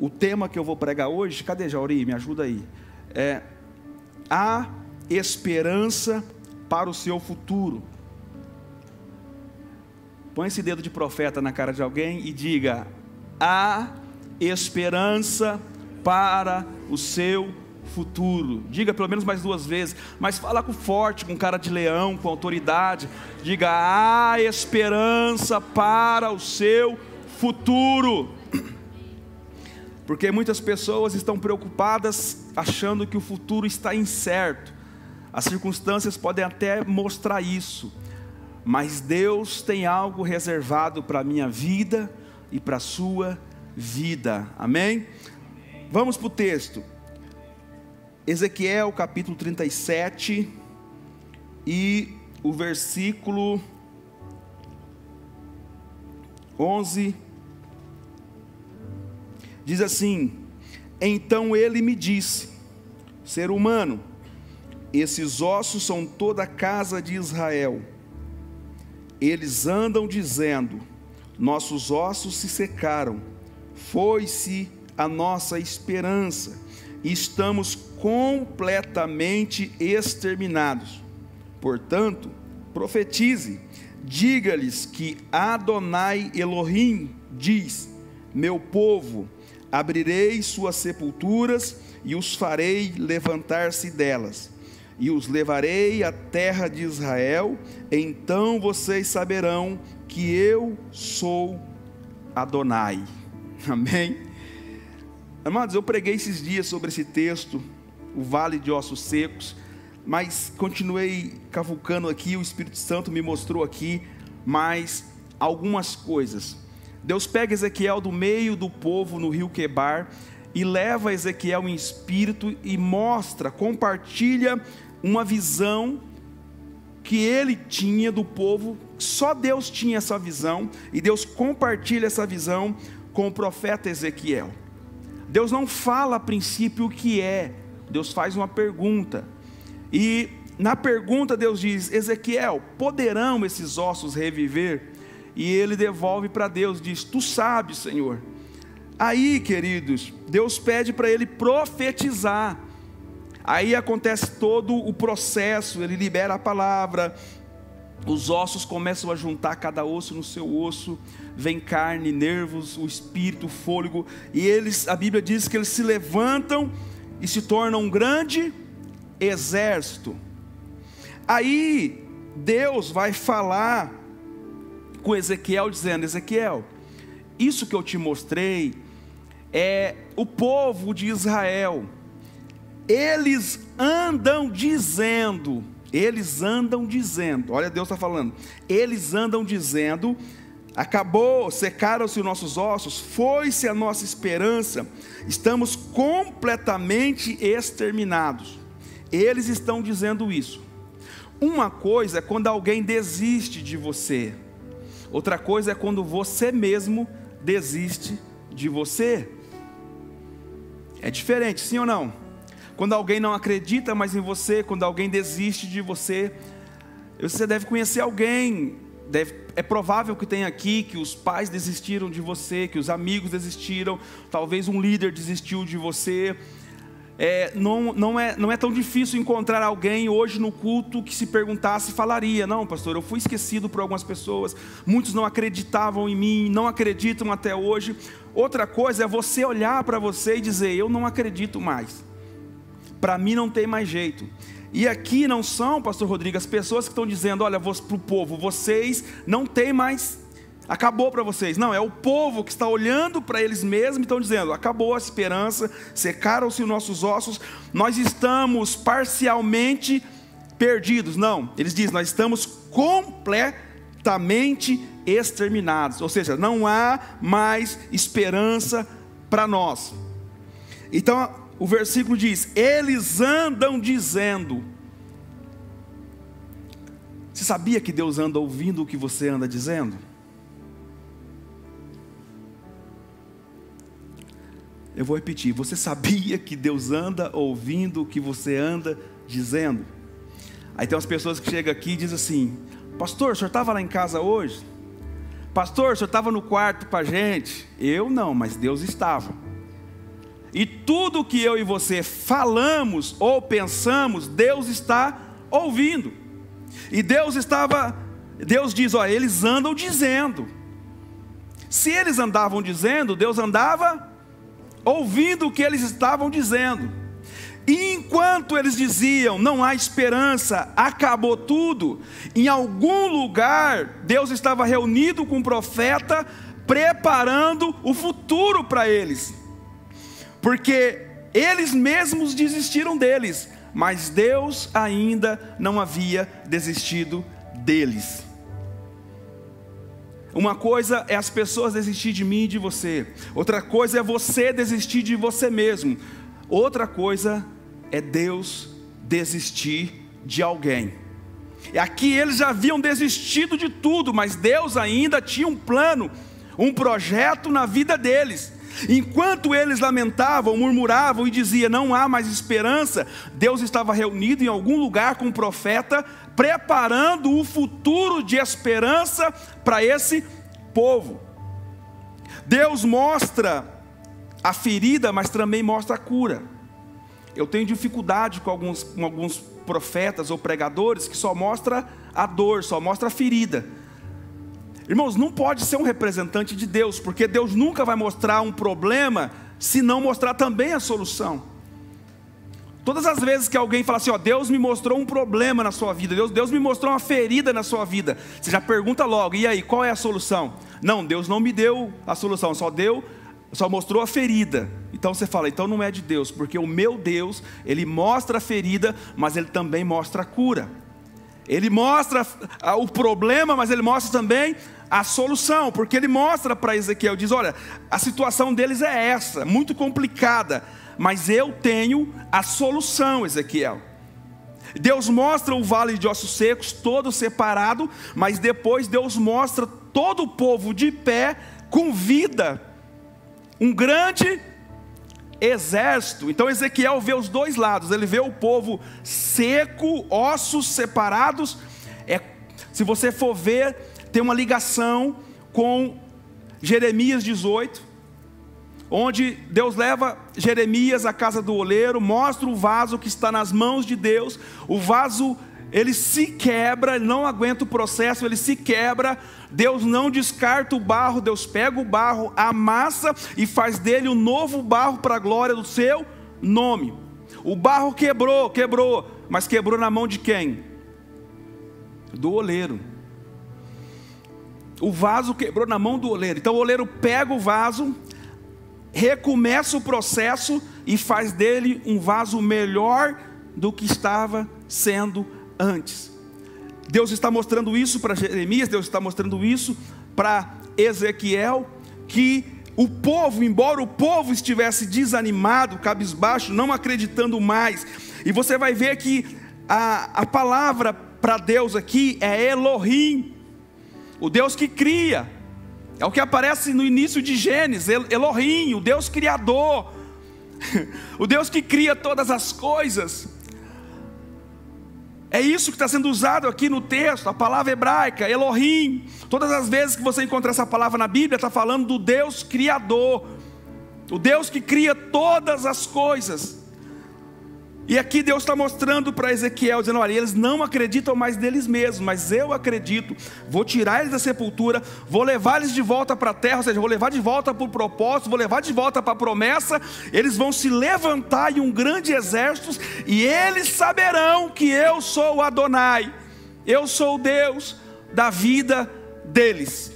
o tema que eu vou pregar hoje, cadê Jauri? Me ajuda aí. A esperança para o seu futuro. Põe esse dedo de profeta na cara de alguém e diga: a esperança para o seu futuro. Diga pelo menos mais 2 vezes, mas fala com forte, com cara de leão, com autoridade. Diga: a esperança para o seu futuro. Porque muitas pessoas estão preocupadas, achando que o futuro está incerto. As circunstâncias podem até mostrar isso, mas Deus tem algo reservado para a minha vida e para a sua vida. Amém? Vamos para o texto. Ezequiel capítulo 37 e o versículo 11 diz assim: então ele me disse: ser humano, esses ossos são toda a casa de Israel. Eles andam dizendo: nossos ossos se secaram, foi-se a nossa esperança, e estamos completamente exterminados. Portanto, profetize, diga-lhes que Adonai Elohim diz: meu povo, abrirei suas sepulturas e os farei levantar-se delas, e os levarei à terra de Israel. Então vocês saberão que eu sou Adonai. Amém? Amados, eu preguei esses dias sobre esse texto, o vale de ossos secos, mas continuei cavucando aqui. O Espírito Santo me mostrou aqui mais algumas coisas. Deus pega Ezequiel do meio do povo no rio Quebar e leva Ezequiel em espírito e mostra, compartilha uma visão que ele tinha do povo. Só Deus tinha essa visão, e Deus compartilha essa visão com o profeta Ezequiel. Deus não fala a princípio o que é, Deus faz uma pergunta, e na pergunta Deus diz: Ezequiel, poderão esses ossos reviver? E ele devolve para Deus, diz: tu sabes, Senhor. Aí, queridos, Deus pede para ele profetizar. Aí acontece todo o processo, ele libera a palavra, os ossos começam a juntar, cada osso no seu osso, vem carne, nervos, o espírito, o fôlego, e eles, a Bíblia diz que eles se levantam e se tornam um grande exército. Aí Deus vai falar com Ezequiel dizendo: Ezequiel, isso que eu te mostrei é o povo de Israel. Eles andam dizendo, olha, Deus está falando, eles andam dizendo: acabou, secaram-se os nossos ossos, foi-se a nossa esperança, estamos completamente exterminados. Eles estão dizendo isso. Uma coisa é quando alguém desiste de você, outra coisa é quando você mesmo desiste de você. É diferente, sim ou não? Quando alguém não acredita mais em você, quando alguém desiste de você, você deve conhecer alguém, é provável que tenha aqui que os pais desistiram de você, que os amigos desistiram, talvez um líder desistiu de você. Não é tão difícil encontrar alguém hoje no culto que, se perguntasse, falaria: não, pastor, eu fui esquecido por algumas pessoas, muitos não acreditavam em mim, não acreditam até hoje. Outra coisa é você olhar para você e dizer: eu não acredito mais, para mim não tem mais jeito. E aqui não são, pastor Rodrigo, as pessoas que estão dizendo: olha, para o povo, vocês não tem mais, acabou para vocês. Não, é o povo que está olhando para eles mesmos e estão dizendo: acabou a esperança, secaram-se os nossos ossos, nós estamos parcialmente perdidos. Não, eles dizem: nós estamos completamente exterminados, ou seja, não há mais esperança para nós. Então o versículo diz: eles andam dizendo. Você sabia que Deus anda ouvindo o que você anda dizendo? Eu vou repetir: você sabia que Deus anda ouvindo o que você anda dizendo? Aí tem umas pessoas que chegam aqui e dizem assim: pastor, o senhor estava lá em casa hoje? Pastor, o senhor estava no quarto com a gente? Eu não, mas Deus estava. e tudo que eu e você falamos ou pensamos, Deus está ouvindo. E Deus diz, ó, eles andam dizendo. Se eles andavam dizendo, Deus andava ouvindo o que eles estavam dizendo. E enquanto eles diziam, não há esperança, acabou tudo, em algum lugar Deus estava reunido com o profeta, preparando o futuro para eles. Porque eles mesmos desistiram deles, mas Deus ainda não havia desistido deles. Uma coisa é as pessoas desistir de mim e de você, outra coisa é você desistir de você mesmo, outra coisa é Deus desistir de alguém. E aqui eles já haviam desistido de tudo, mas Deus ainda tinha um plano, um projeto na vida deles. Enquanto eles lamentavam, murmuravam e diziam, não há mais esperança, Deus estava reunido em algum lugar com um profeta, preparando o futuro de esperança para esse povo. Deus mostra a ferida, mas também mostra a cura. Eu tenho dificuldade com alguns profetas ou pregadores que só mostra a dor, só mostra a ferida. Irmãos, não pode ser um representante de Deus, porque Deus nunca vai mostrar um problema se não mostrar também a solução. Todas as vezes que alguém fala assim, ó, Deus me mostrou um problema na sua vida, Deus me mostrou uma ferida na sua vida, você já pergunta logo, e aí, qual é a solução? Não, Deus não me deu a solução, só mostrou a ferida. Então você fala, então não é de Deus, porque o meu Deus, Ele mostra a ferida, mas Ele também mostra a cura. Ele mostra o problema, mas Ele mostra também a solução, porque Ele mostra para Ezequiel, diz, olha, a situação deles é essa, muito complicada, mas eu tenho a solução, Ezequiel. Deus mostra o vale de ossos secos, todo separado, mas depois Deus mostra todo o povo de pé, com vida, um grande exército. Então Ezequiel vê os dois lados, ele vê o povo seco, ossos separados. Se você for ver, tem uma ligação com Jeremias 18, onde Deus leva Jeremias à casa do oleiro, mostra o vaso que está nas mãos de Deus. O vaso, ele se quebra, ele não aguenta o processo, ele se quebra. Deus não descarta o barro, Deus pega o barro, amassa e faz dele um novo barro para a glória do seu nome. O barro quebrou, mas quebrou na mão de quem? Do oleiro. O vaso quebrou na mão do oleiro. Então o oleiro pega o vaso, recomeça o processo e faz dele um vaso melhor do que estava sendo antes. Deus está mostrando isso para Jeremias, Deus está mostrando isso para Ezequiel, que o povo, embora o povo estivesse desanimado, cabisbaixo, não acreditando mais, e você vai ver que a palavra para Deus aqui é Elohim, o Deus que cria, é o que aparece no início de Gênesis, Elohim, o Deus criador, o Deus que cria todas as coisas. É isso que está sendo usado aqui no texto, a palavra hebraica, Elohim. Todas as vezes que você encontra essa palavra na Bíblia, está falando do Deus criador, o Deus que cria todas as coisas. E aqui Deus está mostrando para Ezequiel, dizendo, olha, eles não acreditam mais neles mesmos, mas eu acredito, vou tirar eles da sepultura, vou levar eles de volta para a terra, ou seja, vou levar de volta para o propósito, vou levar de volta para a promessa, eles vão se levantar em um grande exército, e eles saberão que eu sou o Adonai, eu sou o Deus da vida deles.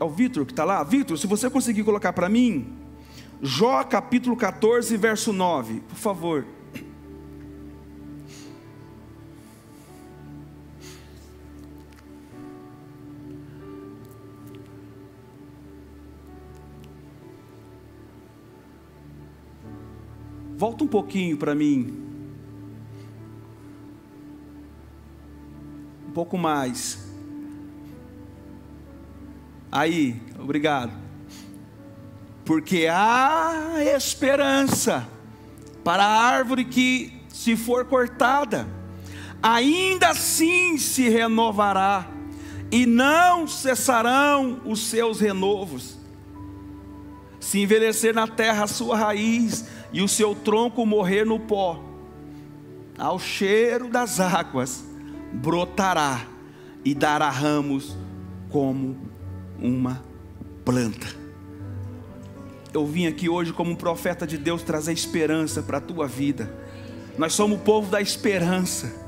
É o Vitor que está lá. Vitor, se você conseguir colocar para mim Jó capítulo 14 verso 9, por favor. Volta um pouquinho para mim, um pouco mais. Aí, obrigado. Porque há esperança para a árvore que, se for cortada, ainda assim se renovará, e não cessarão os seus renovos. Se envelhecer na terra a sua raiz, e o seu tronco morrer no pó, ao cheiro das águas brotará, e dará ramos como uma planta. Eu vim aqui hoje como um profeta de Deus trazer esperança para a tua vida. Nós somos o povo da esperança.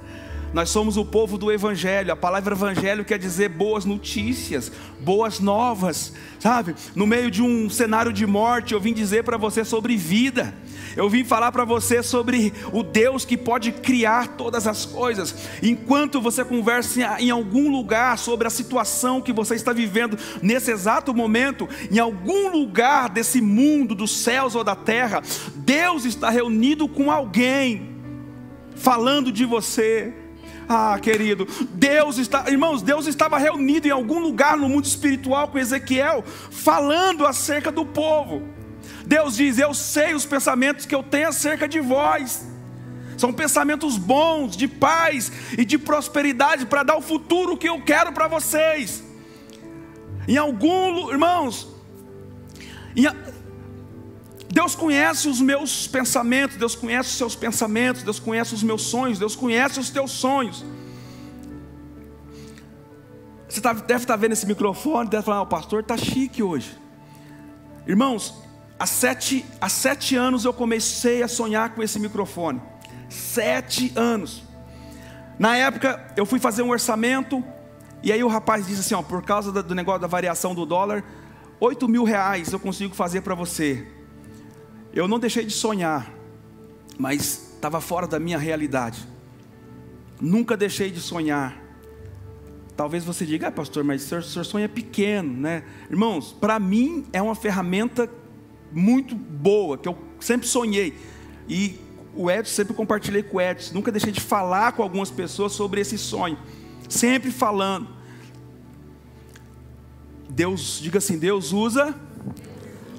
Nós somos o povo do Evangelho. A palavra Evangelho quer dizer boas notícias, boas novas, sabe? No meio de um cenário de morte, eu vim dizer para você sobre vida. Eu vim falar para você sobre o Deus que pode criar todas as coisas. Enquanto você conversa em algum lugar sobre a situação que você está vivendo nesse exato momento, em algum lugar desse mundo, dos céus ou da terra, Deus está reunido com alguém, falando de você. Ah, querido, irmãos, Deus estava reunido em algum lugar no mundo espiritual com Ezequiel, falando acerca do povo. Deus diz: eu sei os pensamentos que eu tenho acerca de vós. São pensamentos bons, de paz e de prosperidade, para dar o futuro que eu quero para vocês. Irmãos, Deus conhece os meus pensamentos, Deus conhece os seus pensamentos, Deus conhece os meus sonhos, Deus conhece os teus sonhos. Você deve estar vendo esse microfone, deve falar: o pastor está chique hoje. Irmãos, há 7 anos eu comecei a sonhar com esse microfone. 7 anos. Na época eu fui fazer um orçamento, e aí o rapaz disse assim: por causa do negócio da variação do dólar, 8 mil reais eu consigo fazer para você. Eu não deixei de sonhar, mas estava fora da minha realidade. Nunca deixei de sonhar. Talvez você diga: pastor, mas o senhor sonha pequeno, né? Irmãos, para mim é uma ferramenta muito boa, que eu sempre sonhei. E o Edson, sempre compartilhei com o Edson. Nunca deixei de falar com algumas pessoas sobre esse sonho. Sempre falando. Deus, diga assim: Deus usa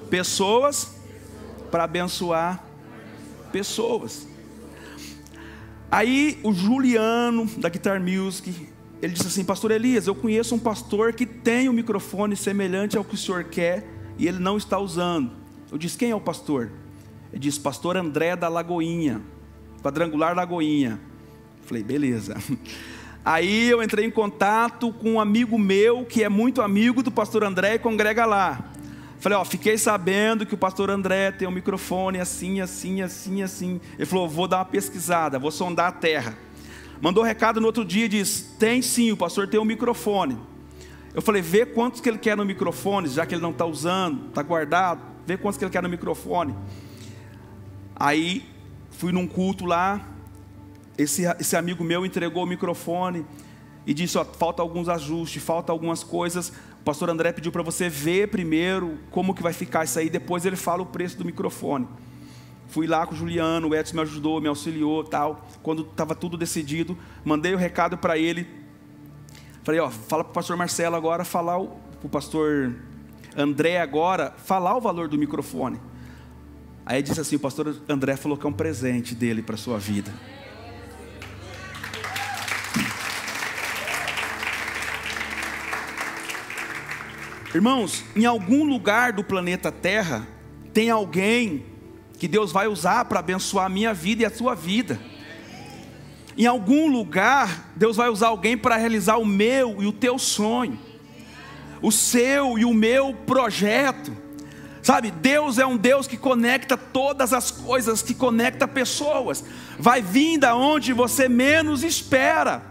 pessoas para abençoar pessoas. Aí o Juliano da Guitar Music, ele disse assim: pastor Elias, eu conheço um pastor que tem um microfone semelhante ao que o senhor quer e ele não está usando. Eu disse: quem é o pastor? Ele disse: pastor André da Lagoinha, Quadrangular Lagoinha. Falei: beleza. Aí eu entrei em contato com um amigo meu que é muito amigo do pastor André e congrega lá. Falei: fiquei sabendo que o pastor André tem um microfone assim, assim, assim, assim. Ele falou: vou dar uma pesquisada, vou sondar a terra. Mandou recado no outro dia e disse: tem sim, o pastor tem um microfone. Eu falei: vê quantos que ele quer no microfone, já que ele não está usando, está guardado. Vê quantos que ele quer no microfone. Aí fui num culto lá, esse amigo meu entregou o microfone e disse: falta alguns ajustes, falta algumas coisas. O pastor André pediu para você ver primeiro como que vai ficar isso aí, depois ele fala o preço do microfone. Fui lá com o Juliano, o Edson me ajudou, me auxiliou, tal. Quando estava tudo decidido, mandei o recado para ele. Falei: fala para o pastor Marcelo agora, falar o pastor André agora, falar o valor do microfone. Aí disse assim: o pastor André falou que é um presente dele para a sua vida. Irmãos, em algum lugar do planeta Terra, tem alguém que Deus vai usar para abençoar a minha vida e a sua vida. Em algum lugar, Deus vai usar alguém para realizar o meu e o teu sonho, o seu e o meu projeto. Sabe, Deus é um Deus que conecta todas as coisas, que conecta pessoas. Vai vir da onde você menos espera,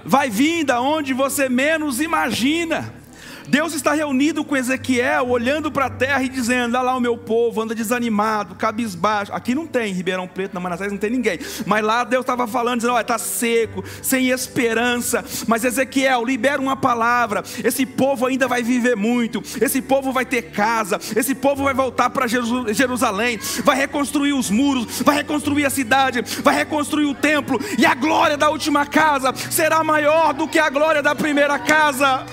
vai vir da onde você menos imagina. Deus está reunido com Ezequiel, olhando para a terra e dizendo: olha lá o meu povo, anda desanimado, cabisbaixo. Aqui não tem, em Ribeirão Preto, na Manassés, não tem ninguém. Mas lá Deus estava falando, dizendo: olha, está seco, sem esperança. Mas Ezequiel, libera uma palavra. Esse povo ainda vai viver muito. Esse povo vai ter casa. Esse povo vai voltar para Jerusalém. Vai reconstruir os muros, vai reconstruir a cidade, vai reconstruir o templo. E a glória da última casa será maior do que a glória da primeira casa.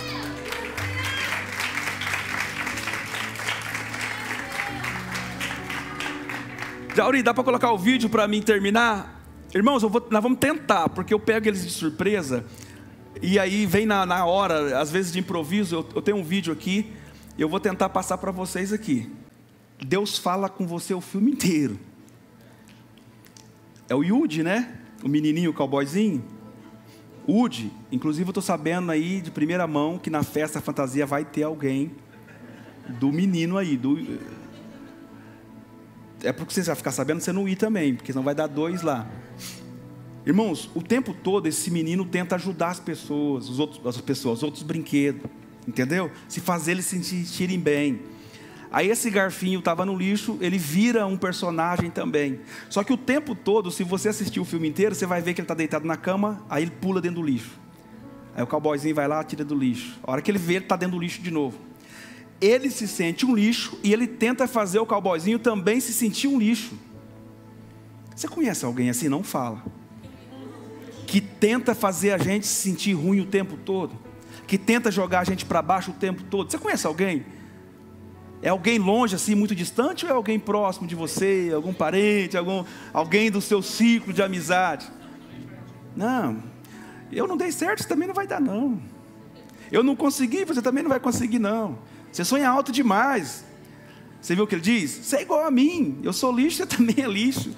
Jauri, dá para colocar o vídeo para mim terminar? Irmãos, nós vamos tentar, porque eu pego eles de surpresa. E aí vem na hora, às vezes de improviso, eu tenho um vídeo aqui, eu vou tentar passar para vocês aqui. Deus fala com você o filme inteiro. É o Woody, né? O menininho, o cowboyzinho. Woody, inclusive eu estou sabendo aí de primeira mão que na festa fantasia vai ter alguém do menino aí. É porque você vai ficar sabendo, você não ir também, porque senão vai dar 2 lá. Irmãos, o tempo todo esse menino tenta ajudar as pessoas, os outros brinquedos, entendeu? Se fazer eles se sentirem bem. Aí esse garfinho estava no lixo, ele vira um personagem também. Só que o tempo todo, se você assistir o filme inteiro, você vai ver que ele está deitado na cama, aí ele pula dentro do lixo. Aí o cowboyzinho vai lá, tira do lixo. A hora que ele vê, ele está dentro do lixo de novo. Ele se sente um lixo e ele tenta fazer o cowboyzinho também se sentir um lixo. Você conhece alguém assim? Não fala. Que tenta fazer a gente se sentir ruim o tempo todo. Que tenta jogar a gente para baixo o tempo todo. Você conhece alguém? É alguém longe, assim, muito distante, ou é alguém próximo de você, algum parente, alguém do seu ciclo de amizade? Não, eu não dei certo, você também não vai dar não. Eu não consegui, você também não vai conseguir não. Você sonha alto demais. Você viu o que ele diz? Você é igual a mim, eu sou lixo, você também é lixo.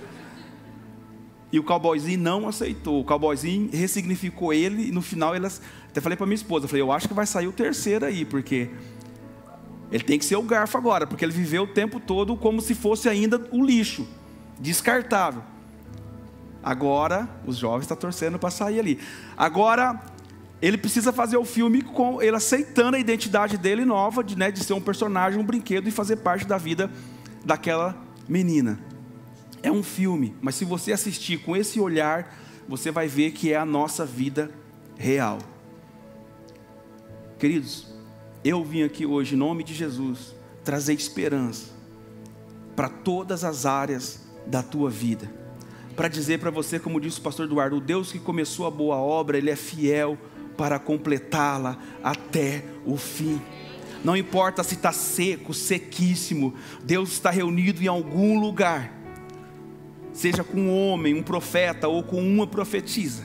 E o cowboyzinho não aceitou. O cowboyzinho ressignificou ele, e no final, até falei para minha esposa, eu acho que vai sair o terceiro aí, porque ele tem que ser o garfo agora, porque ele viveu o tempo todo como se fosse ainda o lixo, descartável. Agora, os jovens estão torcendo para sair ali. Agora, ele precisa fazer o filme com ele aceitando a identidade dele nova, de ser um personagem, um brinquedo, e fazer parte da vida daquela menina. É um filme, mas se você assistir com esse olhar, você vai ver que é a nossa vida real. Queridos, eu vim aqui hoje, em nome de Jesus, trazer esperança para todas as áreas da tua vida. Para dizer para você, como disse o pastor Eduardo, o Deus que começou a boa obra, Ele é fiel para completá-la até o fim. Não importa se está seco, sequíssimo, Deus está reunido em algum lugar, seja com um homem, um profeta ou com uma profetisa.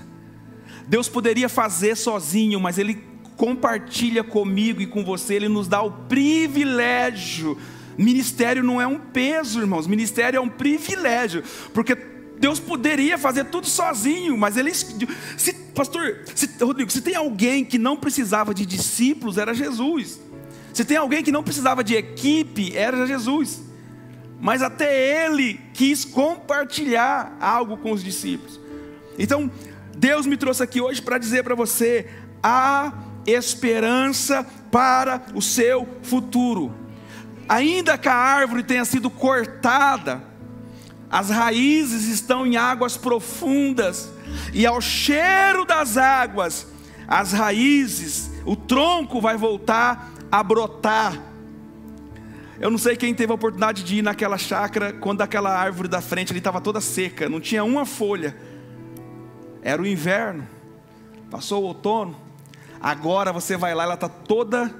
Deus poderia fazer sozinho, mas Ele compartilha comigo e com você, Ele nos dá o privilégio. Ministério não é um peso, irmãos, ministério é um privilégio, porque Deus poderia fazer tudo sozinho, mas Ele, Rodrigo, se tem alguém que não precisava de discípulos, era Jesus. Se tem alguém que não precisava de equipe, era Jesus. Mas até Ele quis compartilhar algo com os discípulos. Então, Deus me trouxe aqui hoje para dizer para você: há esperança para o seu futuro. Ainda que a árvore tenha sido cortada, as raízes estão em águas profundas, e ao cheiro das águas, as raízes, o tronco vai voltar a brotar. Eu não sei quem teve a oportunidade de ir naquela chácara, quando aquela árvore da frente ali estava toda seca, não tinha uma folha. Era o inverno, passou o outono. Agora você vai lá, ela está toda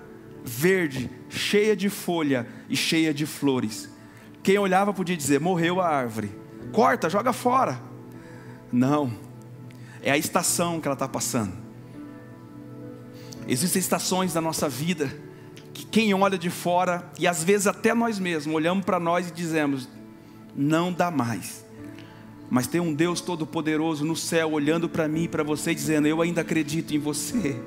verde, cheia de folha e cheia de flores. Quem olhava podia dizer: morreu a árvore, corta, joga fora. Não, é a estação que ela está passando. Existem estações da nossa vida que quem olha de fora, e às vezes até nós mesmos, olhamos para nós e dizemos: não dá mais. Mas tem um Deus todo-poderoso no céu olhando para mim e para você, dizendo: eu ainda acredito em você,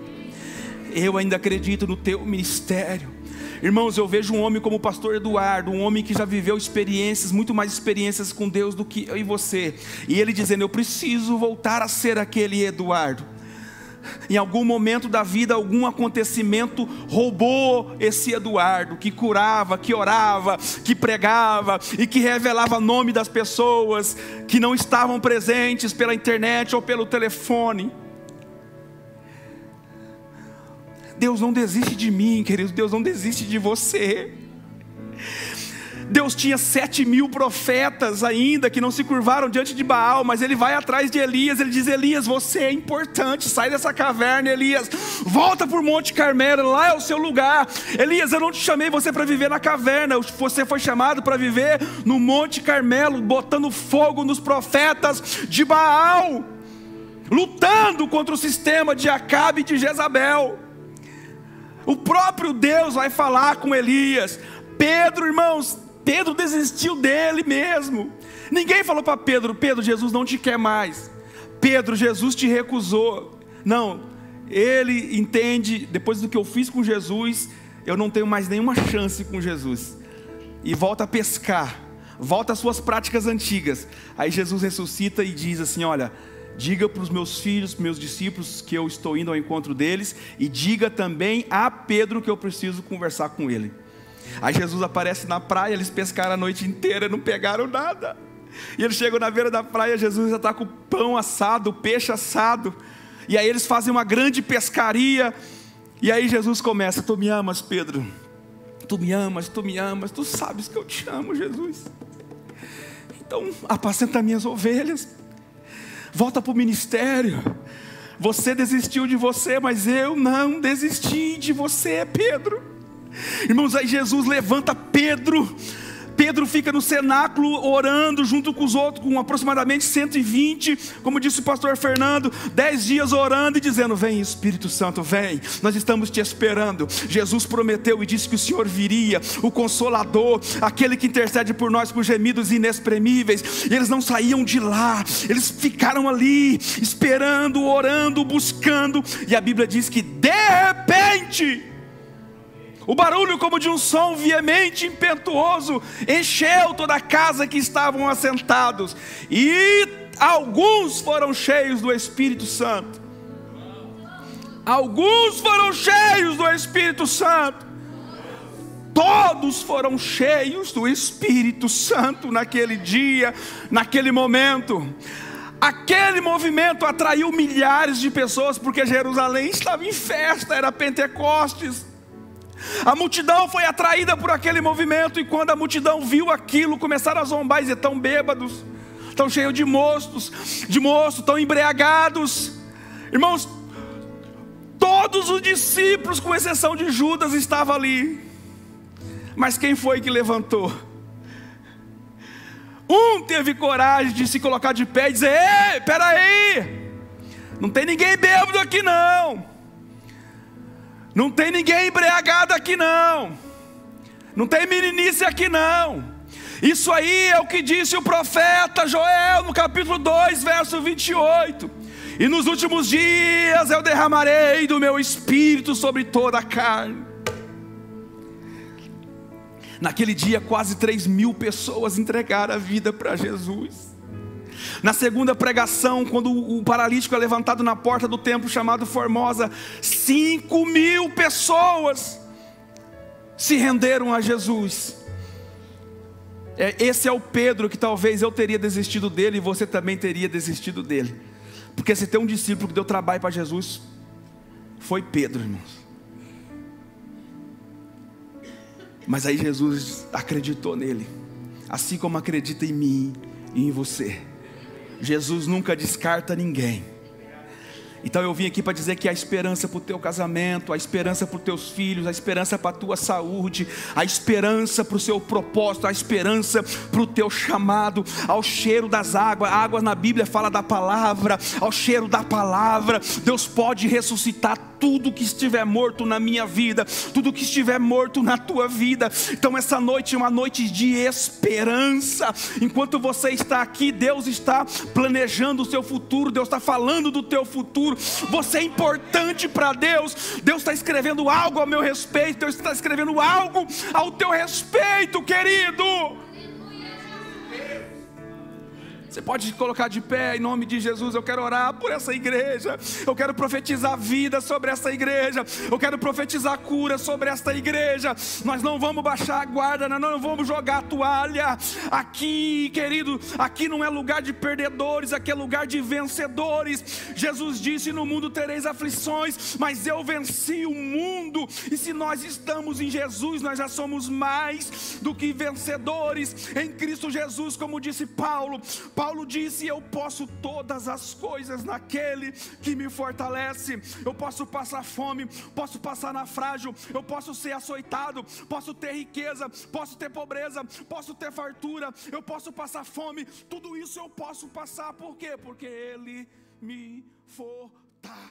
eu ainda acredito no teu ministério. Irmãos, eu vejo um homem como o pastor Eduardo, um homem que já viveu experiências, muito mais experiências com Deus do que eu e você, e ele dizendo: eu preciso voltar a ser aquele Eduardo. Em algum momento da vida, algum acontecimento roubou esse Eduardo, que curava, que orava, que pregava e que revelava o nome das pessoas que não estavam presentes pela internet ou pelo telefone. Deus não desiste de mim, queridos, Deus não desiste de você. Deus tinha 7.000 profetas ainda que não se curvaram diante de Baal, mas Ele vai atrás de Elias. Ele diz: Elias, você é importante, sai dessa caverna. Elias, volta para o Monte Carmelo, lá é o seu lugar. Elias, eu não te chamei você para viver na caverna, você foi chamado para viver no Monte Carmelo, botando fogo nos profetas de Baal. lutando contra o sistema de Acabe e de Jezabel. O próprio Deus vai falar com Elias. Pedro, irmãos, Pedro desistiu dele mesmo. Ninguém falou para Pedro: Pedro, Jesus não te quer mais. Pedro, Jesus te recusou. Não, ele entende, depois do que eu fiz com Jesus, eu não tenho mais nenhuma chance com Jesus. E volta a pescar, volta às suas práticas antigas. Aí Jesus ressuscita e diz assim: olha, diga para os meus filhos, meus discípulos, que eu estou indo ao encontro deles, e diga também a Pedro que eu preciso conversar com ele. Aí Jesus aparece na praia, eles pescaram a noite inteira, não pegaram nada. E eles chegam na beira da praia, Jesus já está com pão assado, peixe assado. E aí eles fazem uma grande pescaria. E aí Jesus começa: tu me amas, Pedro? Tu me amas, tu sabes que eu te amo, Jesus. Então apacenta minhas ovelhas. Volta para o ministério. Você desistiu de você, mas eu não desisti de você, Pedro. Irmãos, aí Jesus levanta Pedro. Pedro fica no cenáculo orando junto com os outros, com aproximadamente 120, como disse o pastor Fernando, 10 dias orando e dizendo: vem Espírito Santo, vem, nós estamos te esperando. Jesus prometeu e disse que o Senhor viria, o Consolador, aquele que intercede por nós com gemidos inexprimíveis. E eles não saíam de lá, eles ficaram ali, esperando, orando, buscando. E a Bíblia diz que de repente, o barulho como de um som veemente, impetuoso, encheu toda a casa que estavam assentados. E alguns foram cheios do Espírito Santo. Alguns foram cheios do Espírito Santo. Todos foram cheios do Espírito Santo naquele dia, naquele momento. Aquele movimento atraiu milhares de pessoas, porque Jerusalém estava em festa, era Pentecostes. A multidão foi atraída por aquele movimento, e quando a multidão viu aquilo, começaram a zombar e dizer: tão bêbados, tão cheios de moço, tão embriagados. Irmãos, todos os discípulos, com exceção de Judas, estavam ali. Mas quem foi que levantou? Um teve coragem de se colocar de pé e dizer: ei, peraí, não tem ninguém bêbado aqui não. Não tem ninguém embriagado aqui não. Não tem meninice aqui não. Isso aí é o que disse o profeta Joel no capítulo 2, verso 28. E nos últimos dias eu derramarei do meu espírito sobre toda a carne. Naquele dia quase 3.000 pessoas entregaram a vida para Jesus. Na segunda pregação, quando o paralítico é levantado na porta do templo chamado Formosa, 5.000 pessoas se renderam a Jesus. Esse é o Pedro que talvez eu teria desistido dele e você também teria desistido dele. Porque se tem um discípulo que deu trabalho para Jesus, foi Pedro, irmãos. Mas aí Jesus acreditou nele, assim como acredita em mim e em você. Jesus nunca descarta ninguém. Então eu vim aqui para dizer que há esperança para o teu casamento, há esperança para os teus filhos, há esperança para a tua saúde, há esperança para o seu propósito, há esperança para o teu chamado. Ao cheiro das águas, águas na Bíblia fala da palavra, ao cheiro da palavra, Deus pode ressuscitar tudo que estiver morto na minha vida, tudo que estiver morto na tua vida. Então essa noite é uma noite de esperança. Enquanto você está aqui, Deus está planejando o seu futuro, Deus está falando do teu futuro. Você é importante para Deus. Deus está escrevendo algo ao meu respeito, Deus está escrevendo algo ao teu respeito, querido. Você pode colocar de pé em nome de Jesus. Eu quero orar por essa igreja. Eu quero profetizar vida sobre essa igreja. Eu quero profetizar cura sobre esta igreja. Nós não vamos baixar a guarda, nós não vamos jogar a toalha. Aqui, querido, aqui não é lugar de perdedores, aqui é lugar de vencedores. Jesus disse: no mundo tereis aflições, mas eu venci o mundo. E se nós estamos em Jesus, nós já somos mais do que vencedores em Cristo Jesus, como disse Paulo. Paulo disse: eu posso todas as coisas naquele que me fortalece. Eu posso passar fome, posso passar naufrágio, eu posso ser açoitado, posso ter riqueza, posso ter pobreza, posso ter fartura, eu posso passar fome. Tudo isso eu posso passar. Por quê? Porque Ele me fortalece.